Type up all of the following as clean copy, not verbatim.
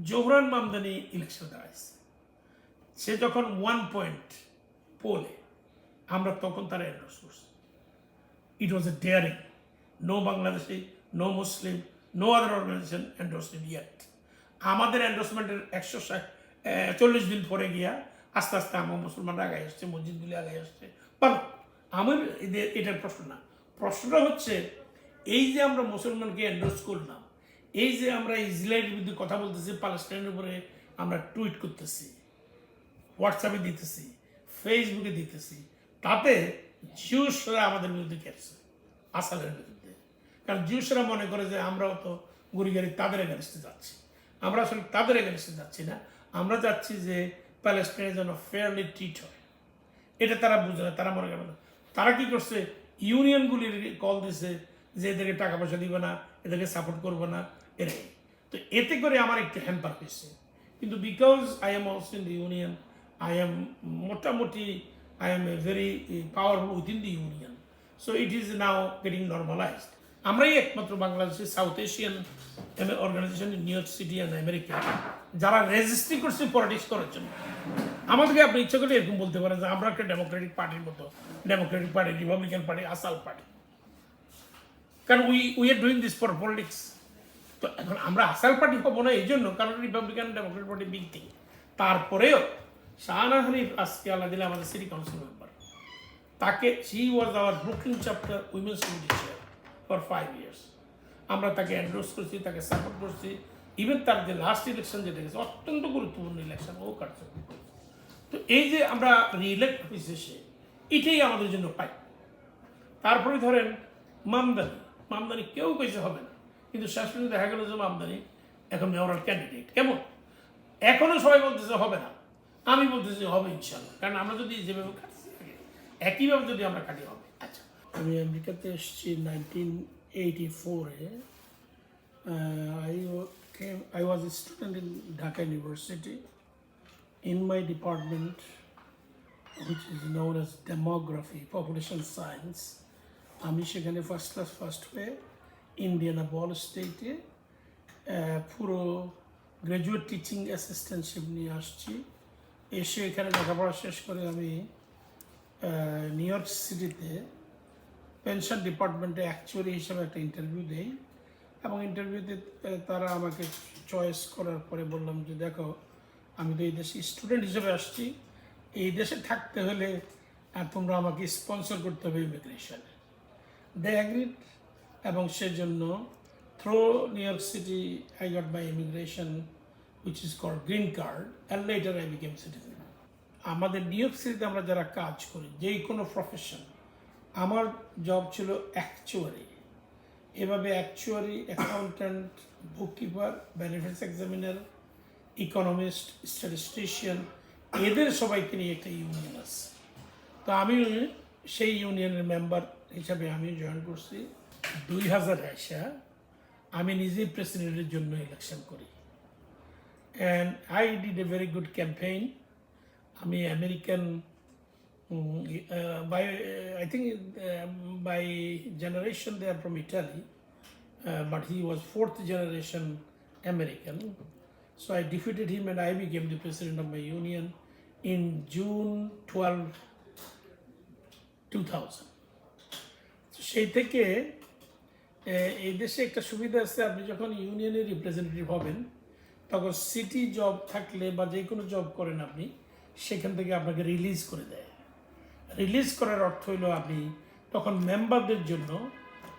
Zohran Mamdani election দাঁড়াইছে, সে যখন 1 point পোলে, আমরা তখন তারা এন্ডোর্স করছি। ইট ওয়াজ এ ডেয়ারিং, নো বাংলাদেশি, নো মুসলিম, নো আদার অর্গানাইজেশন এন্ডোর্সড ইয়েট। আমাদের এন্ডোর্সমেন্টের 140 দিন পরে গিয়া আস্তে আস্তে আমার মুসলমানরা আগে আসছে, মসজিদগুলি আগে আসছে। ভালো, আমার এটার প্রশ্ন না। প্রশ্নটা হচ্ছে এই যে আমরা মুসলমানকে এন্ডোর্স করলাম, এই যে আমরা ইসরায়েলের বিরুদ্ধে কথা বলতেছি, প্যালেস্টাইনের উপরে আমরা টুইট করতেছি, হোয়াটসঅ্যাপে দিতেছি, ফেসবুকে দিতেছি, তাতে জিউসরা আমাদের বিরুদ্ধে খেলছে, আসাদের বিরুদ্ধে। কারণ জিউসরা মনে করে যে আমরাও তো গুড়িগাড়ি তাদের এগেনস্টে যাচ্ছি। আমরা আসলে তাদের এগেনস্টে যাচ্ছি না, আমরা যাচ্ছি যে প্যালেস্টাইনের যেন ফেয়ারলি ট্রিট হয়। এটা তারা বুঝে না, তারা মনে করে না। তারা কি করছে, ইউনিয়নগুলির কল দিছে যে এদেরকে টাকা পয়সা দিবে না, এদেরকে সাপোর্ট করবে না, এরাই। তো এতে করে আমার একটু হ্যাম্পার হয়েছে। কিন্তু because I am also in the union, I am মোটামুটি I am a very powerful within the union. So it is now getting normalized. আমরাই একমাত্র বাংলাদেশের South Asian organisation in New York City and America যারা registry করছে politics করার জন্য। আমাদেরকে আপনি ইচ্ছা করলে এরকম বলতে পারেন যে আমরা একটা ডেমোক্রেটিক পার্টির মতো, ডেমোক্রেটিক পার্টি, রিপাবলিকান পার্টি, আসাল পার্টি, কারণ we are doing this for politics. তো এখন আমরা আসাল পার্টি হবো না এই জন্য, কারণ Republican Democratic party big thing. তারপরেও শাহানা হানিফ আজকে আল্লাহ দিলে আমাদের সিটি কাউন্সিল মেম্বার, তাকে she was our Brooklyn chapter women's committee chair for 5 years। আমরা তাকে এন্ডোর্স করছি, তাকে সাপোর্ট করছি। ইভেন তার যে লাস্ট ইলেকশন যেটা গেছে, অত্যন্ত গুরুত্বপূর্ণ ইলেকশন, ও কার্যক্রম। তো এই যে আমরা রিইলেক্ট হয়েছে সে, এটাই আমাদের জন্য পাই। তারপরে ধরেন মামদানি কেউ কইছে হবে না, কিন্তু শেষ পর্যন্ত দেখা গেল যে মামদানি এখন মেয়রাল ক্যান্ডিডেট। কেমন? এখনো সবাই বলতেছে হবে না, আমি বলতেছি হবে ইনশাল্লাহ। কারণ আমরা যদি যেভাবে কাটছি একইভাবে যদি আমরা কাটি হবে। আচ্ছা, আমি আমেরিকাতে এসেছি 1984-এ। I was a student in Dhaka University. In my department, which is known as demography, population science, আমি সেখানে ফার্স্ট ক্লাস ফার্স্ট হয়ে ইন্ডিয়ানা বল স্টেটে পুরো গ্র্যাজুয়েট টিচিং অ্যাসিস্ট্যান্টশিপ নিয়ে আসছি। এসে এখানে লেখাপড়া শেষ করে আমি নিউ ইয়র্ক সিটিতে পেনশন ডিপার্টমেন্টে অ্যাকচুয়ারি হিসাবে একটা ইন্টারভিউ দেই, এবং ইন্টারভিউতে তারা আমাকে চয়েস করার পরে বললাম যে দেখো, আমি তো এই দেশে স্টুডেন্ট হিসেবে আসছি, এই দেশে থাকতে হলে তোমরা আমাকে স্পন্সর করতে হবে ইমিগ্রেশনে। দে অ্যাগ্রিড, এবং সেজন্য through new York city I got my immigration which is called green card, and later I became citizen. আমাদের নিউ ইয়র্ক সিটিতে আমরা যারা কাজ করি, যে কোনো প্রফেশন, আমার জব ছিল অ্যাকচুয়ারি। এভাবে actuary, accountant, bookkeeper, benefits examiner, economist, statistician, এদের সবাইকে নিয়ে একটা ইউনিয়ন আছে। তো আমি সেই ইউনিয়নের মেম্বার হিসাবে আমি জয়েন করছি। 2000 আমি নিজেই প্রেসিডেন্টের জন্য ইলেকশন করি, and I did a very good campaign. I'm American, I think by generation they are from Italy, but he was 4th generation American. So I defeated him and I became the president of my union in June 12, 2000. So সেই থেকে এই দেশে একটা সুবিধা আছে, আপনি যখন ইউনিয়নের রিপ্রেজেন্টেটিভ হবেন তখন সিটি জব থাকলে বা যে কোনো জব করেন আপনি, সেখান থেকে আপনাকে রিলিজ করে দেয়। রিলিজ করার অর্থ হইল আপনি তখন মেম্বারদের জন্য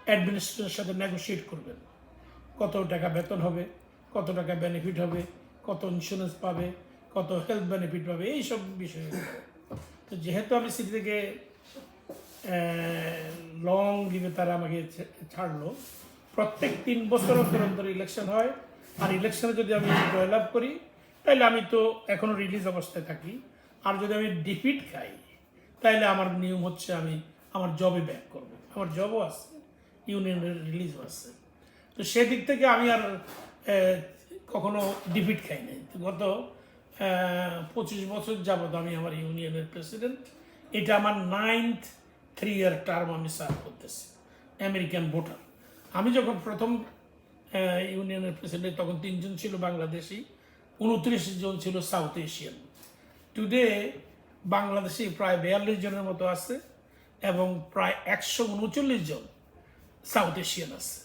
অ্যাডমিনিস্ট্রেশনের সাথে নেগোশিয়েট করবেন, কত টাকা বেতন হবে, কত টাকা বেনিফিট হবে, কত ইন্স্যুরেন্স পাবে, কত হেলথ বেনিফিট পাবে, এইসব বিষয়ে। তো যেহেতু আমি সিটি থেকে লং লিভে তারা আমাকে ছাড়লো, প্রত্যেক 3 বছর অন্তর ইলেকশন হয়, আর ইলেকশনে যদি আমি জয়লাভ করি তাহলে আমি তো এখনও রিলিজ অবস্থায় থাকি, আর যদি আমি ডিফিট খাই তাহলে আমার নিয়ম হচ্ছে আমি আমার জবে ব্যাক করবো। আমার জবও আছে, ইউনিয়নের রিলিজও আছে। তো সেদিক থেকে আমি আর কখনো ডিফিট খাই নাই। গত 25 বছর যাবত আমি আমার ইউনিয়নের প্রেসিডেন্ট। এটা আমার 9th 3-year টার্ম আমি সার্ভ করতেছি, আমেরিকান ভোটার। আমি যখন প্রথম ইউনিয়নের প্রেসিডেন্ট তখন 3 জন ছিল বাংলাদেশি, 29 জন ছিল সাউথ এশিয়ান। টুডে বাংলাদেশে প্রায় 42 জনের মতো আছে এবং প্রায় 139 জন সাউথ এশিয়ান আছে,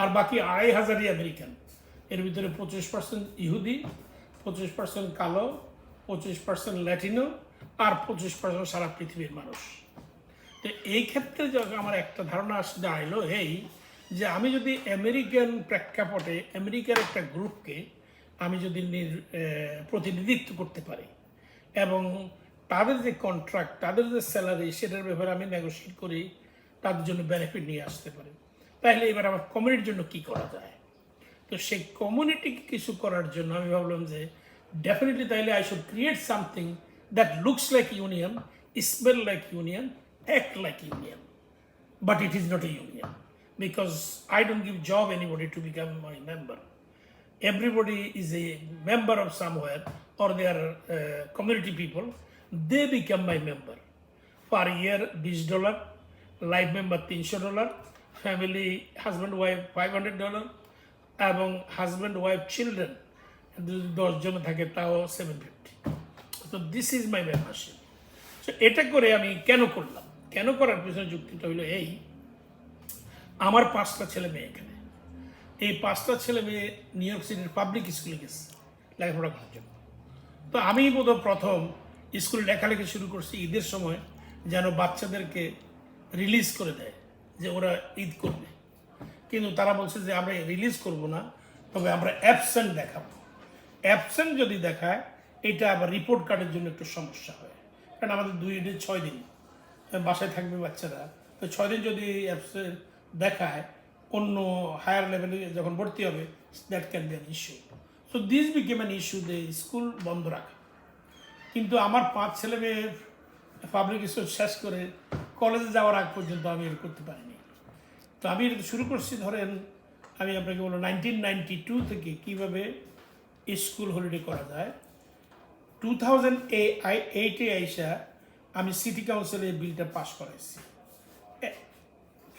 আর বাকি 2,500 আমেরিকান। এর ভিতরে 25% ইহুদি, 25% কালো, 25% ল্যাটিনো, আর 25% সারা পৃথিবীর মানুষ। তো এই ক্ষেত্রে যখন আমার একটা ধারণা দাঁড়াইলো এই যে আমি যদি আমেরিকান প্রেক্ষাপটে আমেরিকার একটা গ্রুপকে আমি যদি প্রতিনিধিত্ব করতে পারি এবং তাদের যে কন্ট্রাক্ট, তাদের যে স্যালারি, সেটার ব্যাপারে আমি নেগোশিয়েট করি, তাদের জন্য বেনিফিট নিয়ে আসতে পারি, তাহলে এবার আমার কমিউনিটির জন্য কি করা যায়। তো সেই কমিউনিটিকে কিছু করার জন্য আমি ভাবলাম যে ডেফিনেটলি তাইলে I should create something that looks like union, smell like union, act like union, but it is not a union because I don't give job anybody to become my member. Everybody is a member of somewhere or they are community people. They become my member. Per year $20, life member $300, family husband wife $500, এবং husband wife children যদি 10 জন থাকে তাও $750. তো this is my membership. So এটা করে আমি কেন করলাম, কেন করার পিছনে যুক্তিটা হইলো এই, আমার 5টা ছেলে মেয়ে এখানে, এই 5টা ছেলে মেয়ে নিউ ইয়র্ক সিটির পাবলিক স্কুলে গেছে লেখাপড়া করার জন্য। তো আমি বোধহয় প্রথম স্কুলে লেখালেখি শুরু করছি ঈদের সময়, যেন বাচ্চাদেরকে রিলিজ করে দেয় যে ওরা ঈদ করবে, কিন্তু তারা বলছে যে আমরা রিলিজ করব না, তবে আমরা অ্যাবসেন্ট দেখাবো। অ্যাবসেন্ট যদি দেখায় এটা আবার রিপোর্ট কার্ডের জন্য একটু সমস্যা হয়, কারণ আমাদের 2 ঈদের 6 দিন বাসায় থাকবে বাচ্চারা, তো 6 দিন যদি অ্যাবসেন্ট দেখায় অন্য হায়ার লেভেলে যখন ভর্তি হবে, that can be an issue. So this became an issue, যে স্কুল বন্ধ রাখা। কিন্তু আমার 5 ছেলে মেয়ে পাবলিক স্কুল শেষ করে কলেজে যাওয়ার আগ পর্যন্ত আমি এটা করতে পারিনি। তো আমি এটা শুরু করছি, ধরেন আমি আপনাকে বলবো 1992 থেকে কীভাবে স্কুল হলিডে করা যায়। 2008-এ আইসা আমি সিটি কাউন্সিলে এই বিলটা পাস করাইছি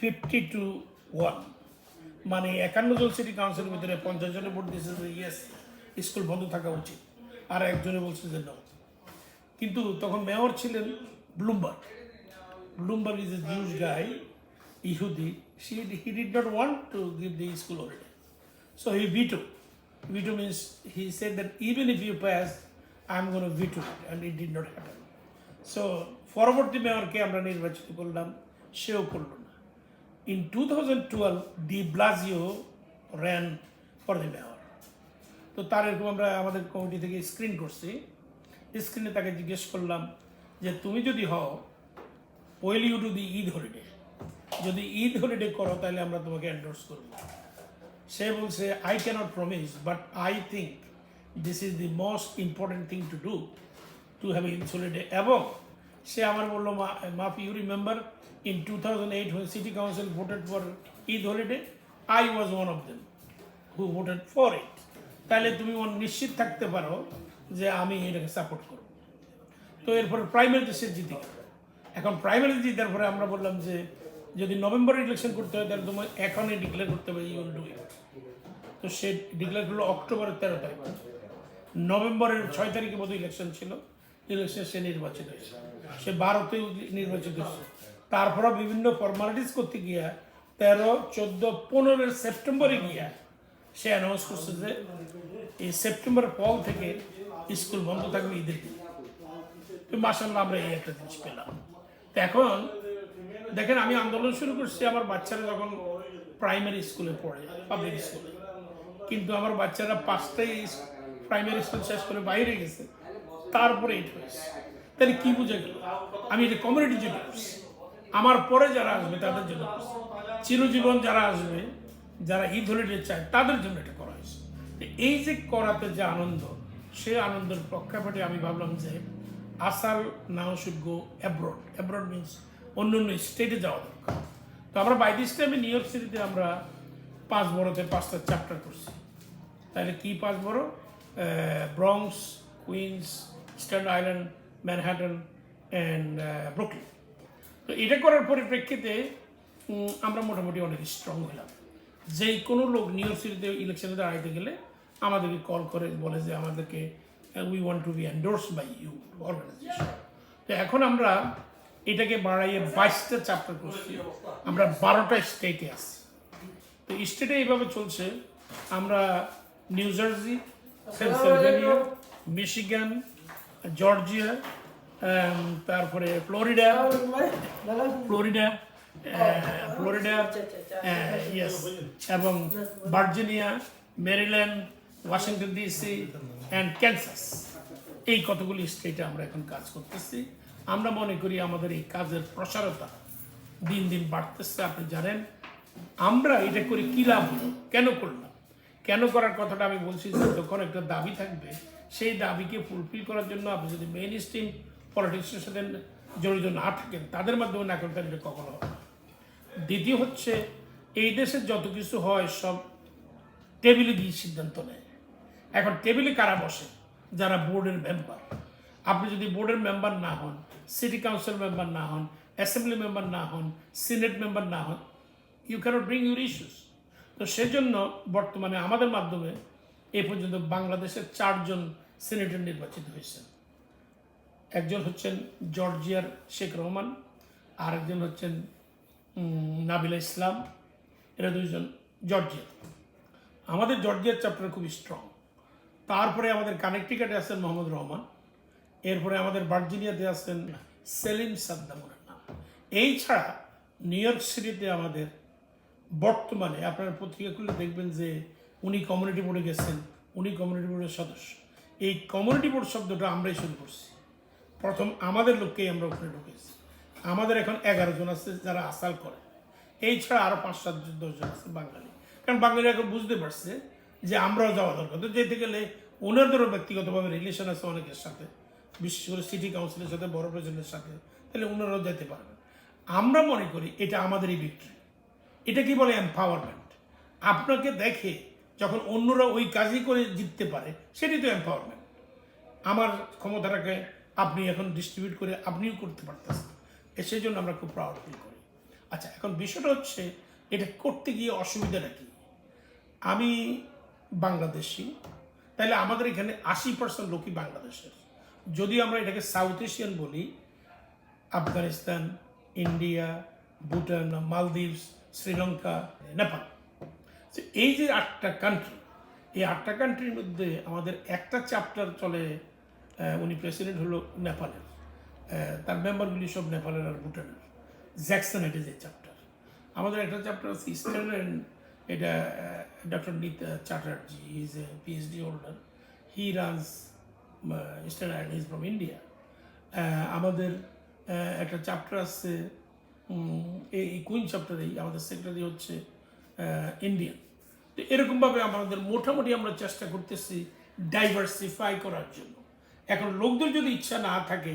50-1, মানে 51 জন সিটি কাউন্সিলের ভিতরে 50 জনে ভোট দিয়েছে যে ইয়েস স্কুল বন্ধ থাকা উচিত, আর একজনে বলছে যে নো। কিন্তু তখন মেয়র ছিলেন Bloomberg. Bloomberg is a Jews guy, ইহুদি। He did not want to give the school holiday, so he veto. Veto means he said that even if you pass, I'm going to veto it, and it did not happen. So পরবর্তী মেয়রকে আমরা নির্বাচিত করলাম, সেও করল না। In 2012 de Blasio ran for the mayor. তো তার এরকম আমরা আমাদের কমিটি থেকে স্ক্রিন করছি। স্ক্রিনে তাকে জিজ্ঞেস করলাম যে তুমি যদি হও, will you do the Eid holiday? যদি ঈদ হলিডে করো তাহলে আমরা তোমাকে এন্ডোর্স করব। সে বলছে I cannot promise, but I think this is the most important thing to do, to have Eid holiday. এবং সে আমার বললো, মাফ you remember in 2008 when city council voted for Eid holiday, I was one of them who voted for it. তাহলে তুমি নিশ্চিত থাকতে পারো যে আমি এটাকে সাপোর্ট করব। তো এরপর প্রাইমারিতে সে জিতে গেল। এখন প্রাইমারিতে জিতার পরে আমরা বললাম যে যদি নভেম্বরে ইলেকশন করতে হয় তাহলে তোমার এখনই ডিক্লেয়ার করতে হবে ইউ উইল ডু ইট। তো সে ডিক্লেয়ার করলো অক্টোবরের 13 তারিখ। নভেম্বরের 6 তারিখে মতো ইলেকশন ছিল, ইলেকশনে সে নির্বাচিত হয়েছে। সে 12তেও নির্বাচিত হয়েছে। তারপরে বিভিন্ন ফর্মালিটিস করতে গিয়া 13, 14, 15 সেপ্টেম্বরে গিয়া সে অ্যানাউন্স করছে যে এই সেপ্টেম্বরের পর থেকে স্কুল বন্ধ থাকবে ঈদের দিন। তো মাশাআল্লাহ আমরা এই একটা জিনিস পেলাম। তো এখন দেখেন আমি আন্দোলন শুরু করছি আমার বাচ্চারা যখন প্রাইমারি স্কুলে পড়ে, পাবলিক স্কুলে, কিন্তু আমার বাচ্চারা 5টাই প্রাইমারি স্কুল শেষ করে বাইরে গেছে, তারপরে এটা হয়েছে। তাহলে কি বুঝে গেল? আমি এটা কমিউনিটির জন্য করছি, আমার পরে যারা আসবে তাদের জন্য করছি, চিরজীবন যারা আসবে, যারা ঈদ হলিডে চায় তাদের জন্য এটা করা হয়েছে। এই যে করাতে যে আনন্দ, সে আনন্দের প্রেক্ষাপটে আমি ভাবলাম যে আসাল now should go abroad. Abroad means অন্য অন্য স্টেটে যাওয়া দরকার। তো আমরা বাই দিস টাইমে নিউ ইয়র্ক সিটিতে আমরা 5 বড়োতে 5টা চ্যাপ্টার করছি। তাহলে কি 5 বড়ো? Bronx, Queens, Staten Island, Manhattan and Brooklyn. তো এটা করার পরিপ্রেক্ষিতে আমরা মোটামুটি অনেক স্ট্রং হলাম। যে কোনো লোক নিউ ইয়র্ক সিটিতে ইলেকশনে দাঁড়াইতে গেলে আমাদেরকে কল করে বলে যে আমাদেরকে we want to be endorse by you organization. তো এখন আমরা এটাকে বাড়াইয়ে 22টা চ্যাপ্টার করছি, আমরা 12টা স্টেটে আছি। তো স্টেটে এইভাবে চলছে, আমরা new jersey, Pennsylvania, Michigan, Georgia, তারপরে ফ্লোরিডা, ইয়েস, এবং Virginia, Maryland, Washington DC and Kansas, এই কতগুলি স্টেটে আমরা এখন কাজ করতেছি। আমরা মনে করি আমাদের এই কাজের প্রসারতা দিন দিন বাড়তেছে। আপনি জানেন আমরা এটা করে কী লাভ হলো, কেন করলাম, কেন করার কথাটা আমি বলছি যে যখন একটা দাবি থাকবে সেই দাবিকে ফুলফিল করার জন্য আপনি যদি মেইন স্ট্রিম পলিটিক্সের সাথে জড়িত না থাকেন, তাদের মাধ্যমে না করতে এটা কখনো হবে না। দ্বিতীয় হচ্ছে এই দেশে যত কিছু হয় সব টেবিলে গিয়ে সিদ্ধান্ত নেয়। এখন টেবিলে কারা বসে? যারা বোর্ডের মেম্বার। আপনি যদি বোর্ডের মেম্বার না হন, সিটি কাউন্সিল মেম্বার না হন, অ্যাসেম্বলি মেম্বার না হন, সিনেট মেম্বার না হন, you can't bring your issues. তো সেজন্য বর্তমানে আমাদের মাধ্যমে এ পর্যন্ত বাংলাদেশের 4 জন সিনেটর নির্বাচিত হয়েছেন। একজন হচ্ছেন জর্জিয়ার শেখ রহমান, আর একজন হচ্ছেন নাবিলা ইসলাম, এরা 2 জন জর্জিয়া। আমাদের জর্জিয়ার চ্যাপ্টার খুব স্ট্রং। তারপরে আমাদের কানেকটিকাটে আছেন মোহাম্মদ রহমান, এরপরে আমাদের ভার্জিনিয়াতে আছেন সেলিম সাদ্দামের নাম। এই ছাড়া নিউ ইয়র্ক সিটিতে আমাদের বর্তমানে আপনারা পত্রিকা খুলে দেখবেন যে উনি কমিউনিটি বোর্ডে গেছেন, উনি কমিউনিটি বোর্ডের সদস্য। এই কমিউনিটি বোর্ড শব্দটা আমরাই শুরু করছি, প্রথম আমাদের লোককেই আমরা ওখানে ঢুকেছি। আমাদের এখন 11 জন আছে যারা আসাল করে, এই ছাড়া আরও 5-7-10 জন আছে বাঙালি। কারণ বাঙালি এখন বুঝতে পারছে যে আমরাও যাওয়া দরকার। তো যেতে গেলে ওনাদেরও ব্যক্তিগতভাবে রিলেশন আছে অনেকের সাথে, বিশেষ করে সিটি কাউন্সিলের সাথে, বড় প্রেসিডেন্টের সাথে, তাহলে ওনারাও যেতে পারবেন। আমরা মনে করি এটা আমাদেরই ভিক্টরি। এটা কি বলে এম্পাওয়ারমেন্ট। আপনাকে দেখে যখন অন্যরা ওই কাজই করে জিততে পারে, সেটাই তো এম্পাওয়ারমেন্ট। আমার ক্ষমতাটাকে আপনি এখন ডিস্ট্রিবিউট করে আপনিও করতে পারতেছেন, সেই জন্য আমরা খুব প্রাউড ফিল করি। আচ্ছা, এখন বিষয়টা হচ্ছে এটা করতে গিয়ে অসুবিধাটা কী? আমি বাংলাদেশি, তাহলে আমাদের এখানে 80% লোকই বাংলাদেশের। যদি আমরা এটাকে সাউথ এশিয়ান বলি, আফগানিস্তান, ইন্ডিয়া, ভুটান, মালদ্বীপস, শ্রীলঙ্কা, নেপাল, এই যে 8টা কান্ট্রি, এই 8টা কান্ট্রির মধ্যে আমাদের একটা চ্যাপ্টার চলে, উনি প্রেসিডেন্ট হলো নেপালের, তার মেম্বারগুলি সব নেপালের আর ভুটানের। জ্যাকসন এটা যে চ্যাপ্টার। আমাদের একটা চ্যাপ্টার আছে ইস্টার্ন, এটা doctor Nita Chatterjee, he is a PhD holder, he runs eastern island, is from India. আমাদের একটা চ্যাপ্টার আছে, এই কুইন চ্যাপ্টারেই আমাদের সেক্রেটারি হচ্ছে ইন্ডিয়ান। তো এরকমভাবে আমাদের মোটামুটি আমরা চেষ্টা করতেছি ডাইভার্সিফাই করার জন্য। এখন লোকদের যদি ইচ্ছা না থাকে,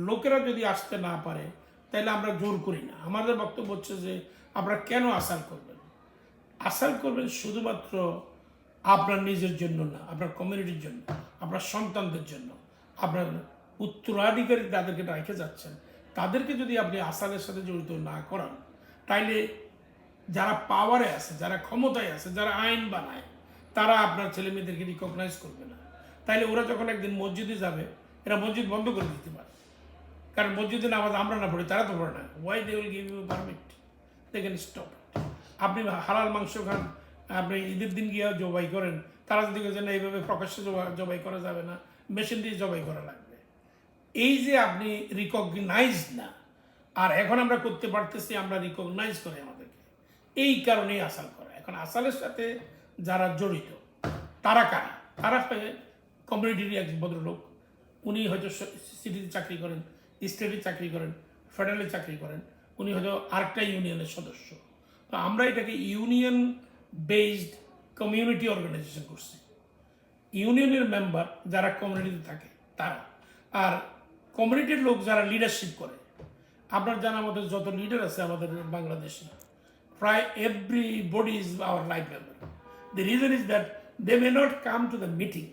লোকেরা যদি আসতে না পারে, তাহলে আমরা জোর করি না। আমাদের বক্তব্য হচ্ছে যে আপনারা কেন আসাল করবেন? আসাল করবেন শুধুমাত্র আপনার নিজের জন্য না, আপনার কমিউনিটির জন্য, আপনার সন্তানদের জন্য, আপনার উত্তরাধিকারী যাদেরকে রেখে যাচ্ছেন, তাদেরকে যদি আপনি আসালের সাথে জড়িত না করান, তাইলে যারা পাওয়ারে আছে, যারা ক্ষমতায় আছে, যারা আইন বানায়, তারা আপনার ছেলে মেয়েদেরকে রিকগনাইজ করবে না। তাইলে ওরা যখন একদিন মসজিদে যাবে, এরা মসজিদ বন্ধ করে দিতে পারে। কারণ মসজিদে নামাজ আমরা না পড়ি, তারা তো পড়ে না। Why they will give you permit? They can stop. আপনি হালাল মাংস খান, আপনি ঈদের দিন গিয়ে জবাই করেন, তারা যদি বলছেন না এইভাবে প্রকাশ্যে জবাই করা যাবে না, মেশিন দিয়ে জবাই করা লাগবে। এই যে আপনি রিকগনাইজ না, আর এখন আমরা করতে পারতেছি, আমরা রিকগনাইজ করি আমাদেরকে, এই কারণেই আসাল করা। এখন আসালের সাথে যারা জড়িত তারা কারা? তারা কমিউনিটির এক ভদ্রলোক, উনি হয়তো সিটিতে চাকরি করেন, স্টেটে চাকরি করেন, ফেডারেলে চাকরি করেন, উনি হয়তো আরেকটা ইউনিয়নের সদস্য। তো আমরা এটাকে ইউনিয়ন বেসড কমিউনিটি অর্গানাইজেশন করছি। ইউনিয়নের মেম্বার যারা কমিউনিটিতে থাকে তারা, আর কমিউনিটির লোক যারা লিডারশিপ করে। আপনার জানা মতো যত লিডার আছে আমাদের বাংলাদেশে, প্রায় everybody is our life member. The reason is that they may not come to the meeting,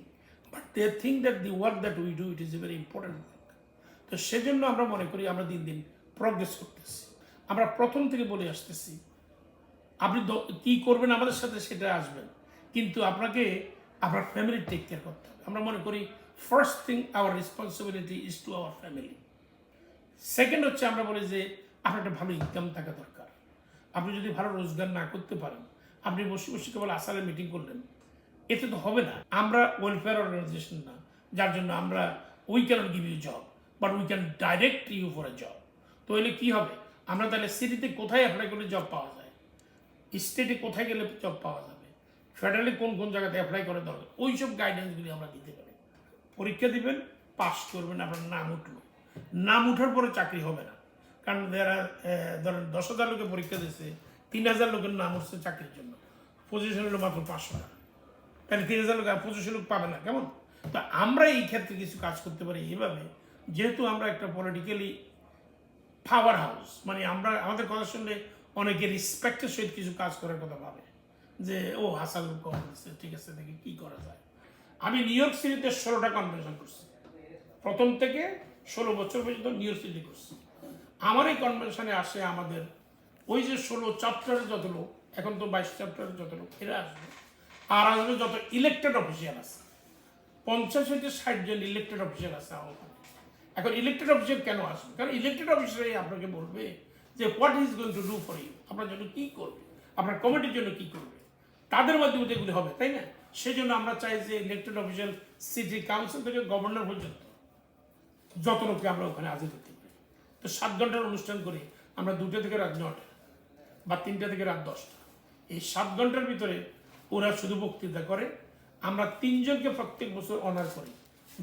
but they think that the work that we do, it is a very important work. তো সেজন্য আমরা মনে করি আমরা দিন দিন progress করতেছি। আমরা প্রথম থেকে বলে আসতেছি, আপনি কি করবেন আমাদের সাথে সেটা আসবেন, কিন্তু আপনাকে আপনার ফ্যামিলি টেক কেয়ার করতে হবে। আমরা মনে করি first thing our responsibility is to our family. Second হচ্ছে আমরা বলি যে আপনার একটা ভালো ইনকাম থাকা দরকার। আপনি যদি ভালো রোজগার না করতে পারেন, আপনি বসে বসে কেবল আসারে মিটিং করলেন, এতে তো হবে না। আমরা ওয়েলফেয়ার অর্গানাইজেশন না, যার জন্য আমরা we can't give you job but we can direct you for a job. তো এলে কী হবে, আমরা তাহলে সিটিতে কোথায় অ্যাপ্লাই করলে জব পাওয়া যায়, স্টেটে কোথায় গেলে জব পাওয়া যাবে, ফেডারেলে কোন কোন জায়গাতে অ্যাপ্লাই করা দরকার, ওই সব গাইডেন্সগুলি আমরা দিতে পারি। পরীক্ষা দিবেন, পাস করবেন, আপনার নাম উঠলো, নাম উঠার পরে চাকরি হবে না। কারণ যারা ধরেন 10,000 লোকে পরীক্ষা দিচ্ছে, 3,000 লোকের নাম উঠছে চাকরির জন্য, পজিশন হলো মাত্র 500 টাকা, তাহলে 3,000 লোক 25 লোক পাবে না, কেমন? তো আমরা এই ক্ষেত্রে কিছু কাজ করতে পারি এইভাবে, যেহেতু আমরা একটা পলিটিক্যালি পাওয়ার হাউস, মানে আমরা আমাদের কথা শুনলে অনেকে রেসপেক্টের সহিত কিছু কাজ করার কথা ভাবে যে ও হাসান কম দিচ্ছে, ঠিক আছে, দেখি কী করা যায়। আমি নিউ ইয়র্ক সিটিতে 16টা কনভেনশন করছি, প্রথম থেকে 16 বছর পর্যন্ত নিউ ইয়র্ক সিটি করছি। আমার এই কনভেনশনে আসে আমাদের ওই যে 16 চ্যাপ্টারের যত লোক, এখন তো 22 চ্যাপ্টারের যত লোক, এরা আসবে। আর আসবে যত ইলেক্টেড অফিসিয়াল আছে, 50 থেকে 60 জন ইলেক্টেড অফিসিয়াল আছে আমার ওখানে। এখন ইলেক্টেড অফিসিয়াল কেন আসবে? কারণ ইলেক্টেড অফিসারই আপনাকে বলবে যে what is going to do for you, আপনার জন্য কী করবে, আপনার কমিটির জন্য কী করবে, তাদের মাধ্যমে এগুলি হবে, তাই না? সেই জন্য আমরা চাই যে ইলেক্টেড অফিসিয়াল সিটি কাউন্সিল থেকে গভর্নর পর্যন্ত যত লোককে আমরা ওখানে হাজির করতে পারি। তো 7 ঘন্টার অনুষ্ঠান করি আমরা, 2টা থেকে রাত 9টা বা 3টা থেকে রাত 10টা। এই 7 ঘন্টার ভিতরে ওরা শুধু বক্তৃতা করে। আমরা 3 জনকে প্রত্যেক বছর অনার করি,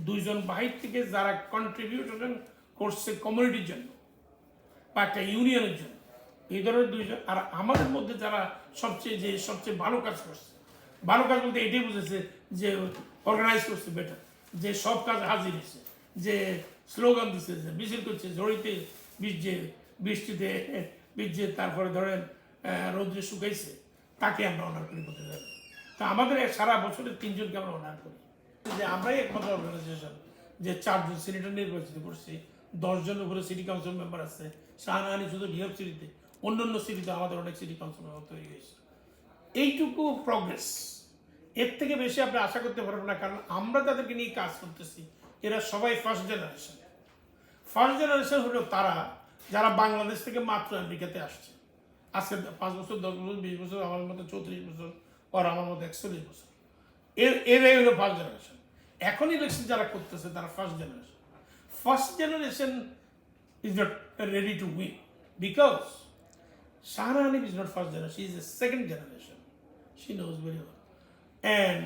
2 জন বাহির থেকে যারা কন্ট্রিবিউশন করছে কমিউনিটির জন্য বা একটা ইউনিয়নের জন্য, এই ধরনের 2 জন। আর আমাদের মধ্যে যারা সবচেয়ে ভালো কাজ করছে, ভালো কাজ বলতে এটাই বুঝেছে যে অর্গানাইজ করছে বেটার, যে সব কাজ হাজির হয়েছে, যে স্লোগান দিচ্ছে, যে মিছিল করছে, ঝড়িতে বৃষ্টিতে ভিজে, তারপরে ধরেন রৌদ্রে শুকাইছে, তাকে আমরা অনার করি বলতে যাই। তা আমাদের সারা বছরে 3 জনকে আমরা অনার করি। যে আমরাই একমাত্র অর্গানাইজেশন যে 4 জন সিনেটর নির্বাচিত করছি, 10 জনের উপরে সিটি কাউন্সিল মেম্বার আছে। শাহনাহানি শুধু নিউ ইয়র্ক সিটিতে, অন্য সিটিতে আমাদের অনেক সিটি কাউন্সিল মেম্বার তৈরি হয়েছে। এইটুকু প্রগ্রেস, এর থেকে বেশি আপনি আশা করতে পারবেন না। কারণ আমরা তাদেরকে নিয়ে কাজ করতেছি, এরা সবাই ফার্স্ট জেনারেশন। ফার্স্ট জেনারেশন হলো তারা যারা বাংলাদেশ থেকে মাত্র আমেরিকাতে আসছে, আজকে 5 বছর, 10 বছর, 20 বছর, আমার মতো 34 বছর, আর আমার মতো 41 বছর, এরাই হলো ফার্স্ট জেনারেশন। এখন ইলেকশন যারা করতেছে তারা first generation. First generation is not ready to win because Shahana Hanif is not first generation, she is a second generation. She knows very well. And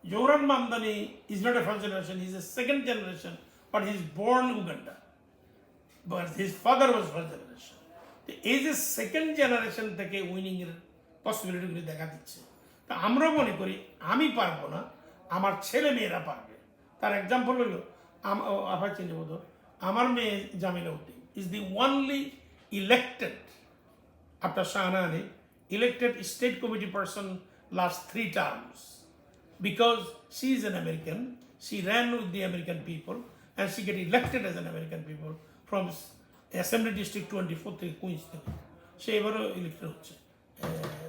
Joran Mamdani is not a first generation, he is a second generation, but he is born Uganda. But his father was first generation. এই যে second generation থেকে winning এর পসিবিলিটিগুলি দেখা দিচ্ছে। তা আমরা মনে করি আমি পারবো না, আমার ছেলে মেয়েরা পারবে। তার এক্সাম্পল হলো আবার চিন্তা বোধ, আমার মেয়ে Jamila Uddin is the only elected after Shahana Hanif, elected state committee person last 3 terms because she is an American, she ran with the American people and she get elected as an American people from Assembly District 24 থেকে queen's থেকে। সে এবারও elected হচ্ছে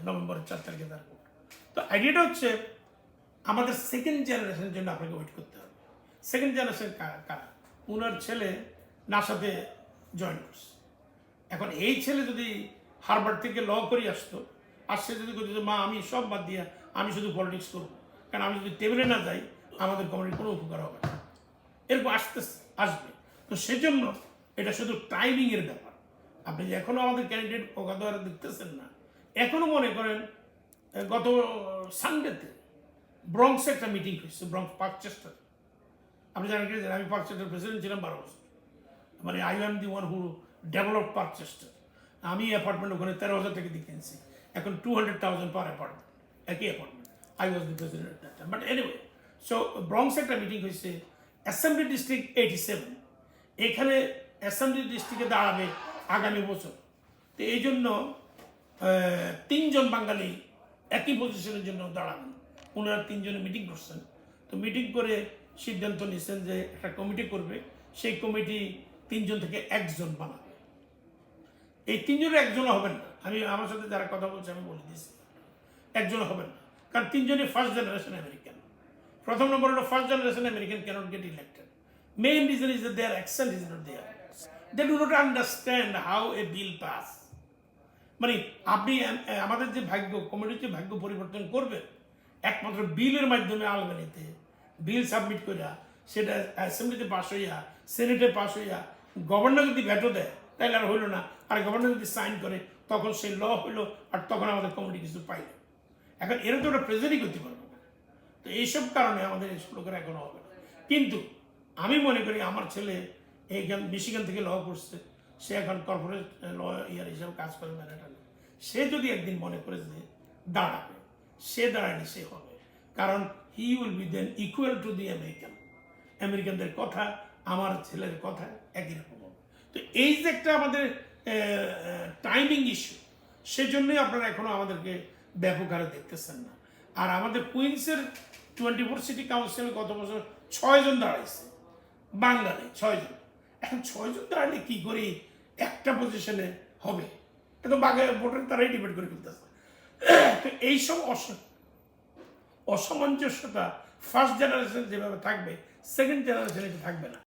নভেম্বরের 4 তারিখে তার vote. তো আইডিয়াটা হচ্ছে আমাদের সেকেন্ড জেনারেশনের জন্য আপনাকে ওয়েট করতে হবে। সেকেন্ড জেনারেশন কারা? উনার ছেলে নাসাতে জয়েন করছে। এখন এই ছেলে যদি হারবার্ড থেকে ল করে আসতো, আর সে যদি বলতো যে মা আমি সব বাদ দিয়ে আমি শুধু পলিটিক্স করবো, কারণ আমি যদি টেবিলে না যাই আমাদের কমিটির কোনো উপকার হবে না, এরকম আসবে। তো সেজন্য এটা শুধু টাইমিংয়ের ব্যাপার। আপনি যে এখনও আমাদের ক্যান্ডিডেট অগাধ দেখতেছেন না। এখনও মনে করেন গত সানডেতে ব্রঙ্কসে একটা মিটিং হয়েছে, ব্রঙ্কস পার্কচেস্টার। আপনি জানেন কি, আমি পার্কচেস্টার প্রেসিডেন্ট ছিলাম 12 বছর, মানে I am the one who develop Parkchester. আমি অ্যাপার্টমেন্ট ওখানে 13,000 টাকা দিয়ে কিনছি, এখন 200,000 পার অ্যাপার্টমেন্ট, একই apartment. I was the president at that time. But anyway, so ব্রঙ্কসে একটা মিটিং হয়েছে, অ্যাসেম্বলি ডিস্ট্রিক্ট 87, এখানে অ্যাসেম্বলি ডিস্ট্রিক্টে দাঁড়াবে আগামী বছর। তো এই জন্য 3 জন বাঙালি একই পজিশনের জন্য দাঁড়াবেন। ওনারা 3 জনে মিটিং করছেন। তো মিটিং করে সিদ্ধান্ত নিচ্ছেন যে একটা কমিটি করবে, সেই কমিটি 3 জন থেকে 1 জন বানাবে। এই 3 জনের 1 জনও হবেন না। আমি আমার সাথে যারা কথা বলছে আমি বলে দিয়েছি, 1 জনও হবেন না, কারণ 3 জনই ফার্স্ট জেনারেশন আমেরিকান। প্রথম নম্বর হলো first generation American can't get elected. Main reason is that their accent is not there. They do not understand how a bill pass. মানে আপনি আমাদের যে ভাগ্য, কমিউনিটির ভাগ্য পরিবর্তন করবেন একমাত্র বিলের মাধ্যমে। আলবানিতে বিল সাবমিট করিয়া সেটা অ্যাসেম্বলিতে পাস হইয়া, সেনেটে পাস হইয়া, গভর্নর যদি ভেটো দেয় তাহলে আর হইলো না, আর গভর্নর যদি সাইন করে তখন সেই ল হইলো, আর তখন আমাদের কমিউনিটি কিছু পাইল। এখন এরা তো ওটা প্রেজেন্টই করতে পারবো না। তো এইসব কারণে আমাদের এইসব লোকের এখনো হবে না। কিন্তু আমি মনে করি আমার ছেলে এইখান মিশিগান থেকে ল করছে, সে এখন কর্পোরেট ল ইয়ার হিসাবে কাজ করে ম্যানেটারে। সে যদি একদিন মনে করে যে দাঁড়াবে, সে দাঁড়ায়নি, সে হবে। কারণ he will be then equal to the আমেরিকানদের কথা আমার ছেলের কথা একই রকম হবে। তো এই যে একটা আমাদের টাইমিং ইস্যু, সেজন্যই আপনারা এখনো আমাদেরকে ব্যাপক হারে দেখতেছেন না। আর আমাদের কুইন্সের 24 সিটি কাউন্সিলে গত বছর 6 জন দাঁড়াইছে, বাঙালি 6 জন। এখন 6 জন দাঁড়ালে কি করে একটা পজিশনে হবে? এটা বাঘে ভোটের তারাই ডিবেট করে ফেলতেছে। তো এইসব অসামঞ্জস্যতা ফার্স্ট জেনারেশন যেভাবে থাকবে, সেকেন্ড জেনারেশন এটা থাকবে না।